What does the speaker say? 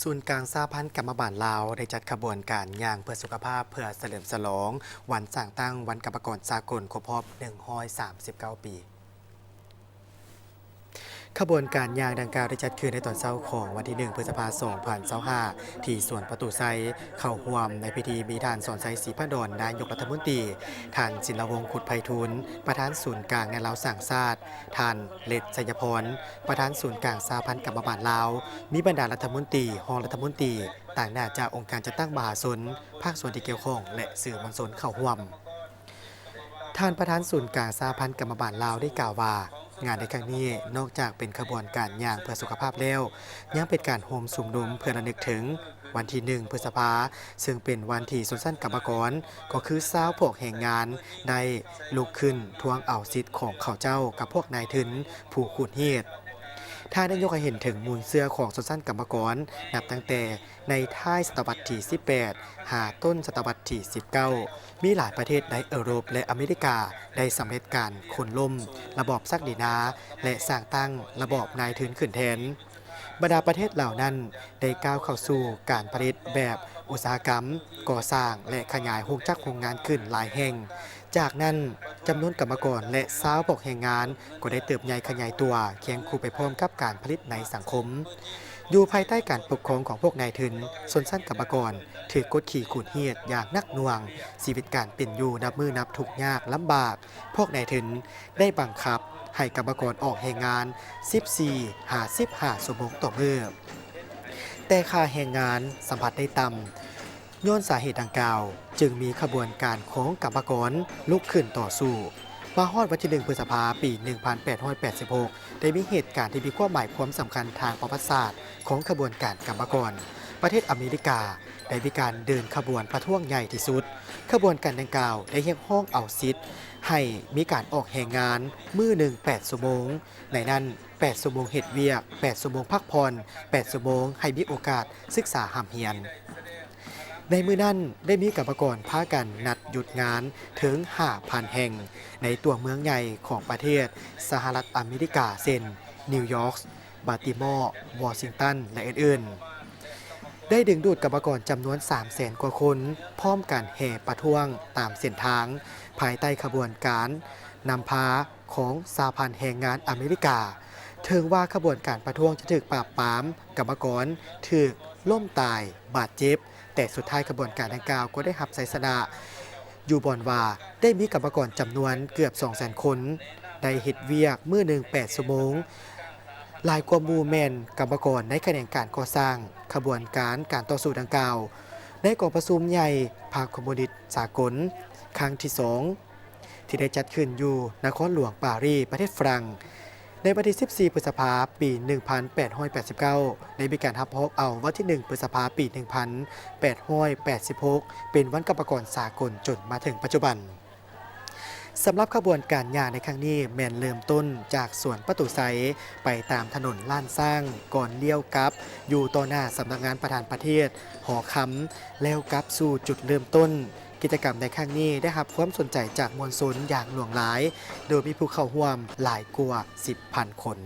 ศูนย์กลางสหพันธ์กรรมบาลลาวได้จัดขบวนการย่างเพื่อสุขภาพเพื่อเฉลิมฉลองวันสร้างตั้งวันกรรมกรสากลครบรอบ139 ปีขบวนการย่างดังกล่าวได้จัดขึ้นในตอนเช้าของวันที่1 พฤษภาคม 2025ที่สวนประตูไซเข้าร่วมในพิธีมีท่านสอนไซศรีพระดลนายกรัฐมนตรีท่านศิลวงศ์ขุดไพฑูรย์ประธานศูนย์กลางในลาวสร้างชาติท่านเล็ดชัยพรประธานศูนย์กลางสหพันธ์กรรมบาลลาวมีบรรดารัฐมนตรีรองรัฐมนตรีต่างหน้าจากองค์การจัดตั้งมหาชนภาคส่วนที่เกี่ยวข้องและสื่อมวลชนเข้าร่วมท่านประธานศูนย์กลางสหพันธ์กรรมบาลลาวได้กล่าวว่างานในครั้งนี้นอกจากเป็นขบวนการย่างเพื่อสุขภาพแล้วยังเป็นการโฮมสุมนุมเพื่อระลึกถึงวันที่1 พฤษภาซึ่งเป็นวันที่ชนชั้นกรรมกรก็คือชาวพวกแห่งงานได้ลุกขึ้นทวงเอาสิทธิ์ของเขาเจ้ากับพวกนายทุนผู้ขูดรีดถ้าได้ยกให้เห็นถึงมูลเสื้อของชนชั้นกรรมกรนับตั้งแต่ในท้ายศตวรรษที่18หาต้นศตวรรษที่19มีหลายประเทศในยุโรปและอเมริกาได้สำเร็จการคนล่มระบอบศักดินาและสร้างตั้งระบอบนายทุนขึ้นแทนบรรดาประเทศเหล่านั้นได้ก้าวเข้าสู่การผลิตแบบอุตสาหกรรมก่อสร้างและขยายโรงจักรโรงงานขึ้นหลายแห่งจากนั้นจำนวนกรรมกรและชาวพวกแรงงานก็ได้เติบใหญ่ขยายตัวเคียงคู่ไปพร้อมกับการผลิตในสังคมอยู่ภายใต้การปกครองของพวกนายทุนชนชั้นกรรมกรถือกดขี่ขูดเหียดอย่างหนักหน่วงชีวิตการเป็นอยู่นับมือนับทุกยากลำบากพวกนายทุนได้บังคับให้กรรมกรออกแรงงาน14-15 ชั่วโมงต่อมื้อแต่ค่าแรงงานสัมผัสได้ต่ำย้อนสาเหตุดังกล่าวจึงมีขบวนการของกรรมกรลุกขึ้นต่อสู้มาฮอดวันที่1 พฤษภาคม ปี 1886 ได้มีเหตุการณ์ที่มีความหมายความสำคัญทางประวัติศาสตร์ของขบวนการกรรมกรประเทศอเมริกาได้มีการเดินขบวนประท้วงใหญ่ที่สุดขบวนการดังกล่าวได้เรียกร้องเอาสิทธิ์ให้มีการออกแรงงานมื้อหนึ่ง8 ชั่วโมงในนั้น8 ชั่วโมงเฮ็ดเวียก8 ชั่วโมงพักผ่อน8 ชั่วโมงให้มีโอกาสศึกษาหำเรียนในมื้อนั้นได้มีกรรมกรพากันนัดหยุดงานถึง 5,000 แห่งในตัวเมืองใหญ่ของประเทศสหรัฐอเมริกาเช่นนิวยอร์กบาติมอร์วอชิงตันและอื่นๆได้ดึงดูดกรรมกรจำนวน 300,000 กว่าคนพร้อมกันแห่ประท้วงตามเส้นทางภายใต้ขบวนการนำพาของสหพันธ์แรงงานอเมริกาถึงว่าขบวนการประท้วงจะถูกปราบปรามกรรมกรถูกล้มตายบาดเจ็บแต่สุดท้ายขบวนการดังกล่าวก็ได้รับชัยชนะอยู่บอนว่าได้มีกรรมกรจำนวนเกือบ 200,000 คนได้เฮ็ดเวียกมื้อหนึ่ง8 ชั่วโมงหลายกว่าหมู่แม่นกรรมกรในแขนงการก่อสร้างขบวนการต่อสู้ดังกล่าวในกองประชุมใหญ่พรรคคอมมิวนิสต์สากลครั้งที่ 2ที่ได้จัดขึ้นอยู่นครหลวงปารีสประเทศฝรั่งในวันที่14 พฤษภาคม ปี 1889 ได้มีการรับรองเอาวันที่1 พฤษภาคม ปี 1886 เป็นวันกรรมกรสากลจนมาถึงปัจจุบันสำหรับขบวนการย่างในครั้งนี้แม่นเริ่มต้นจากสวนประตูไซไปตามถนนล้านสร้างก่อนเลี้ยวกลับอยู่ต่อหน้าสำนักงานประธานประเทศหอคำแล้วกลับสู่จุดเริ่มต้นกิจกรรมในครั้งนี้ได้รับความสนใจจากมวลชนอย่างหลวงหลายโดยมีผู้เข้าร่วมหลายกว่า 10,000 คน